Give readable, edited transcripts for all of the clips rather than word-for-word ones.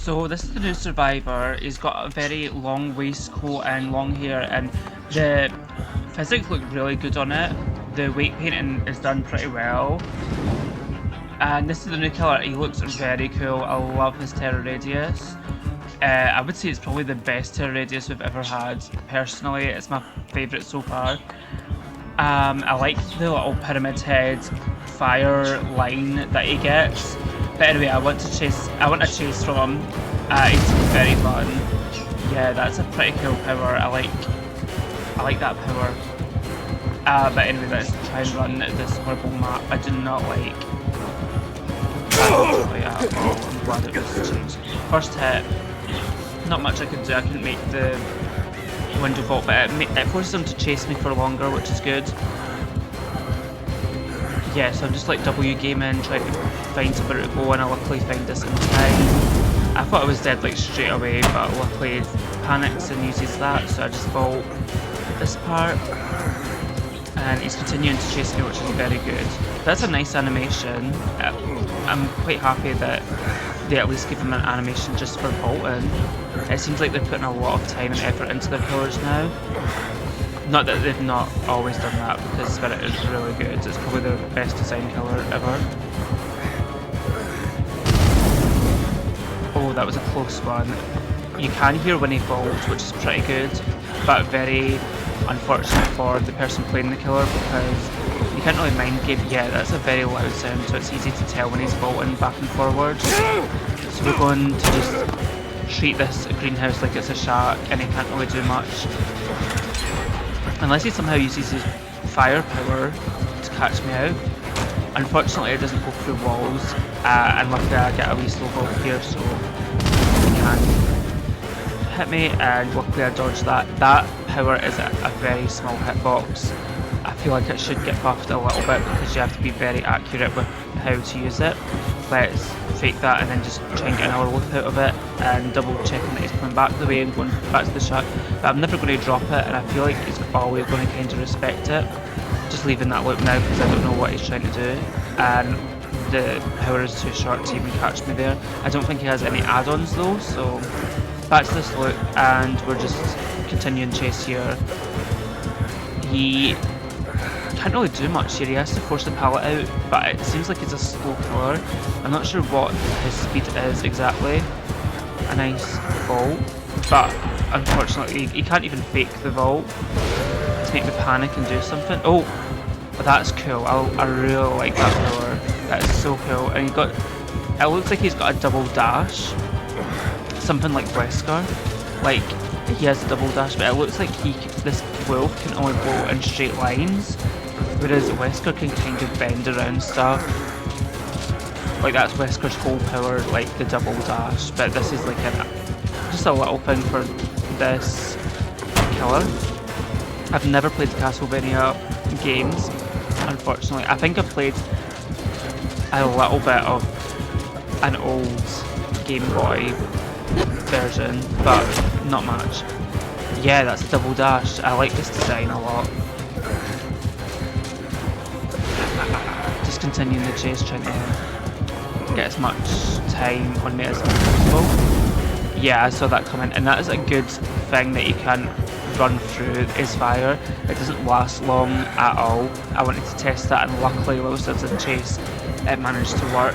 So this is the new survivor. He's got a very long waistcoat and long hair, and the physics look really good on it. The weight painting is done pretty well. And this is the new killer. He looks very cool. I love his terror radius. I would say it's probably the best terror radius we've ever had. Personally, it's my favourite so far. I like the little pyramid head fire line that he gets. But anyway, I want a chase from him. It's very fun. Yeah, that's a pretty cool power. I like that power. But anyway, let's try and run this horrible map. I do not like. I'm glad it was changed. First hit. Not much I could do. I couldn't make the window vault, but it forces him to chase me for longer, which is good. Yeah, so I'm just like W gaming, trying to find somewhere to go, and I luckily find this in time. I thought I was dead like straight away, but luckily panics and uses that, so I just vault this part. And he's continuing to chase me, which is very good. That's a nice animation. I'm quite happy that they at least give him an animation just for vaulting. It seems like they're putting a lot of time and effort into their killers now. Not that they've not always done that, because Spirit is really good. It's probably the best design killer ever. Oh, that was a close one. You can hear when he vaults, which is pretty good, but very unfortunate for the person playing the killer, because you can't really mind game. Yeah, that's a very loud sound, so it's easy to tell when he's vaulting back and forwards. So we're going to just treat this greenhouse like it's a shack, and he can't really do much. Unless he somehow uses his fire power to catch me out. Unfortunately, it doesn't go through walls, and luckily I get a wee slow vault here, so he can hit me, and luckily I dodged that. That power is a very small hitbox. I feel like it should get buffed a little bit, because you have to be very accurate with how to use it. Let's fake that and then just try and get another loop out of it, and double checking that he's coming back the way and going back to the shack. But I'm never going to drop it, and I feel like he's always going to kind of respect it. Just leaving that loop now, because I don't know what he's trying to do, and the power is too short to even catch me there. I don't think he has any add-ons though, so back to this loop, and we're just continuing chase here. He can't really do much here. He has to force the pallet out, but it seems like he's a slow killer. I'm not sure what his speed is exactly. A nice vault, but unfortunately he can't even fake the vault to make me panic and do something. Oh, that's cool. I really like that power. That is so cool. And he got, it looks like he's got a double dash, something like Wesker. Like, he has a double dash, but it looks like this wolf can only go in straight lines, whereas Wesker can kind of bend around stuff. Like, that's Wesker's whole power, like the double dash, but this is like just a little thing for this killer. I've never played the Castlevania games, unfortunately. I think I've played a little bit of an old Game Boy version, but not much. Yeah, that's a double dash. I like this design a lot. Just continuing the chase, trying to get as much time on me as possible. Yeah, I saw that coming, and that is a good thing that you can run through his fire. It doesn't last long at all. I wanted to test that, and luckily whilst I was in chase, it managed to work.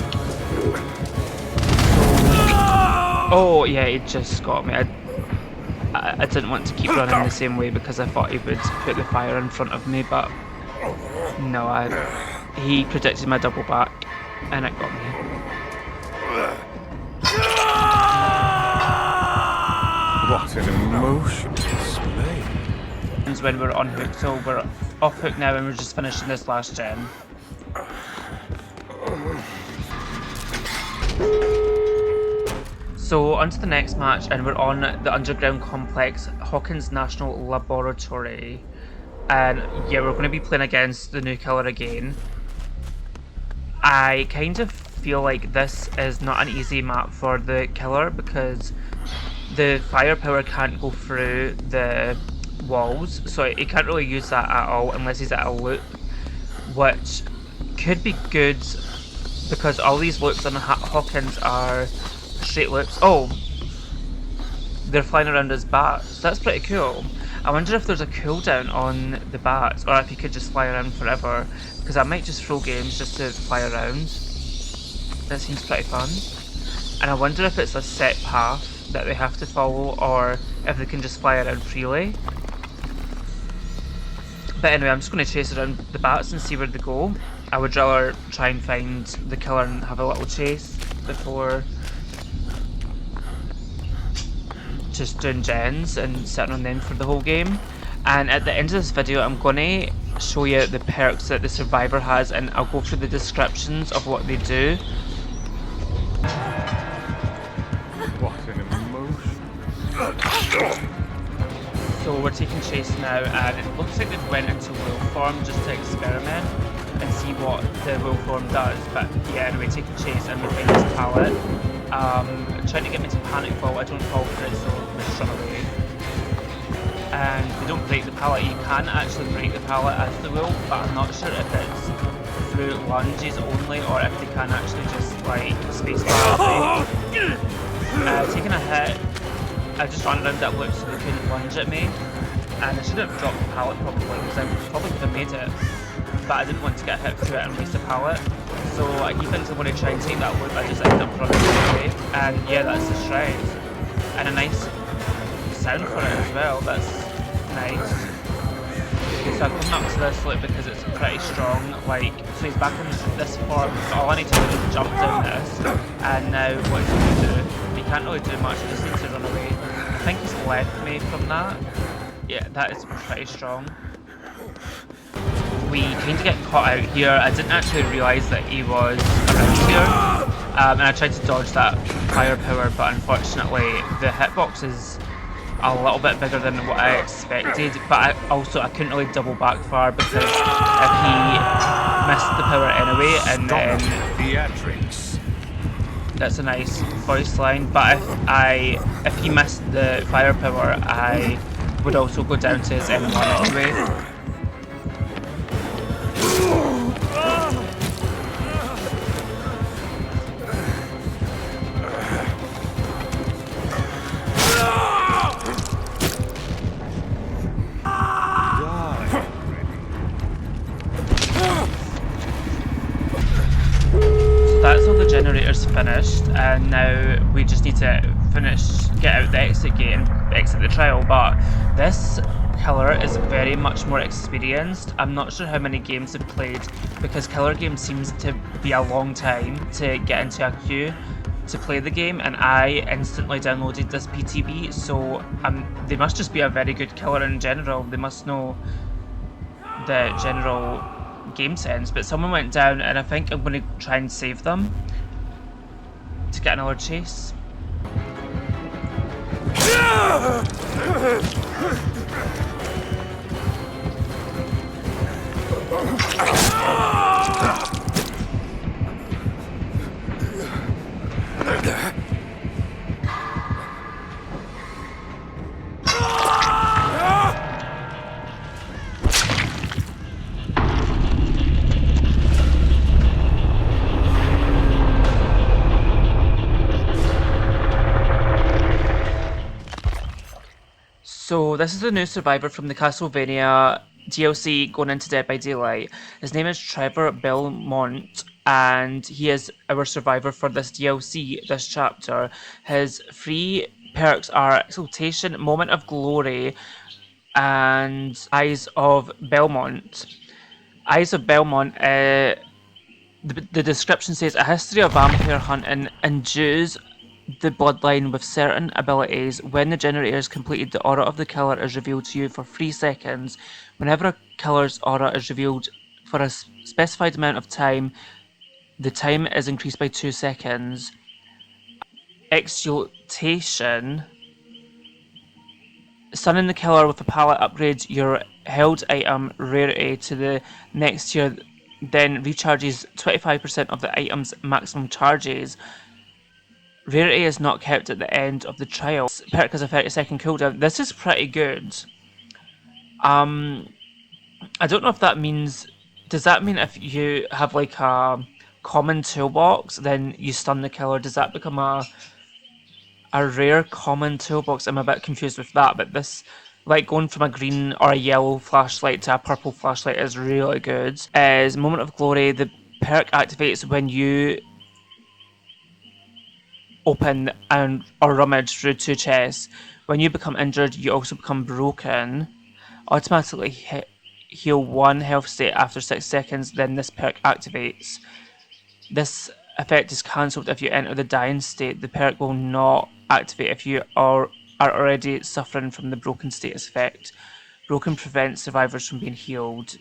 Oh yeah, he just got me. I didn't want to keep running the same way, because I thought he would put the fire in front of me, but no, he predicted my double back, and it got me. What an emotional display. When we're on hook, so we're off hook now, and we're just finishing this last gen. So on to the next match, and we're on the underground complex, Hawkins National Laboratory, and yeah, we're going to be playing against the new killer again. I kind of feel like this is not an easy map for the killer, because the firepower can't go through the walls, so he can't really use that at all unless he's at a loop, which could be good, because all these loops on Hawkins are straight loops. Oh, they're flying around as bats. That's pretty cool. I wonder if there's a cooldown on the bats, or if you could just fly around forever, because I might just throw games just to fly around. That seems pretty fun. And I wonder if it's a set path that they have to follow, or if they can just fly around freely. But anyway, I'm just going to chase around the bats and see where they go. I would rather try and find the killer and have a little chase before just doing gens and sitting on them for the whole game. And at the end of this video, I'm going to show you the perks that the survivor has, and I'll go through the descriptions of what they do. What an emotion. So we're taking chase now, and it looks like they've went into wolf form just to experiment and see what the wolf form does. But yeah, anyway, taking chase, and we find this pallet. Trying to get me to panic fall. I don't fall for it, so we just run away. And they don't break the pallet. You can actually break the pallet as the wolf, but I'm not sure if it's through lunges only, or if they can actually just like space bar. Taking a hit. I just ran around that loop so they couldn't lunge at me, and I should have dropped the pallet probably, because I probably could have made it, but I didn't want to get hit through it and waste a pallet. So he thinks I'm going to try and take that loop. I just ended up running away, and yeah, that's the shred, and a nice sound for it as well. That's nice. So I'm coming up to this loop because it's pretty strong. Like, so he's back in this form, so all I need to do is jump down this, and now what he's going to do, he can't really do much, I just need to run away. I think he's left me from that. Yeah, that is pretty strong. We kind of get caught out here. I didn't actually realise that he was around here, and I tried to dodge that firepower, but unfortunately the hitbox is a little bit bigger than what I expected, but I couldn't really double back far, because if he missed the power anyway, and then Theatrics. that's a nice voice line, but if he missed the firepower, I would also go down to his M1 anyway. That's all the generators finished, and now we just need to get out the exit gate and exit the trial. But this killer is very much more experienced. I'm not sure how many games they've played, because killer games seems to be a long time to get into a queue to play the game, and I instantly downloaded this PTB, so they must just be a very good killer in general. They must know the general game sense. But someone went down, and I think I'm going to try and save them to get another chase. So this is the new survivor from the Castlevania DLC going into Dead by Daylight. His name is Trevor Belmont, and he is our survivor for this DLC, this chapter. His free perks are Exaltation, Moment of Glory, and Eyes of Belmont. Eyes of Belmont, the description says, a history of vampire hunting endues the bloodline with certain abilities. When the generator is completed, the aura of the killer is revealed to you for 3 seconds. Whenever a killer's aura is revealed for a specified amount of time, the time is increased by 2 seconds. Exaltation. Stunning the killer with a pallet upgrades your held item rarity to the next tier, then recharges 25% of the item's maximum charges. Rarity is not kept at the end of the trial. Perk has a 30-second cooldown. This is pretty good. I don't know if that means... Does that mean if you have like a common toolbox, then you stun the killer? Does that become a a rare common toolbox. I'm a bit confused with that, but this, like going from a green or a yellow flashlight to a purple flashlight is really good. Is Moment of Glory, the perk activates when you open and or rummage through 2 chests. When you become injured, you also become broken. Automatically heal 1 health state after 6 seconds, then this perk activates. This effect is cancelled if you enter the dying state. The perk will not activate if you are already suffering from the broken status effect. Broken prevents survivors from being healed.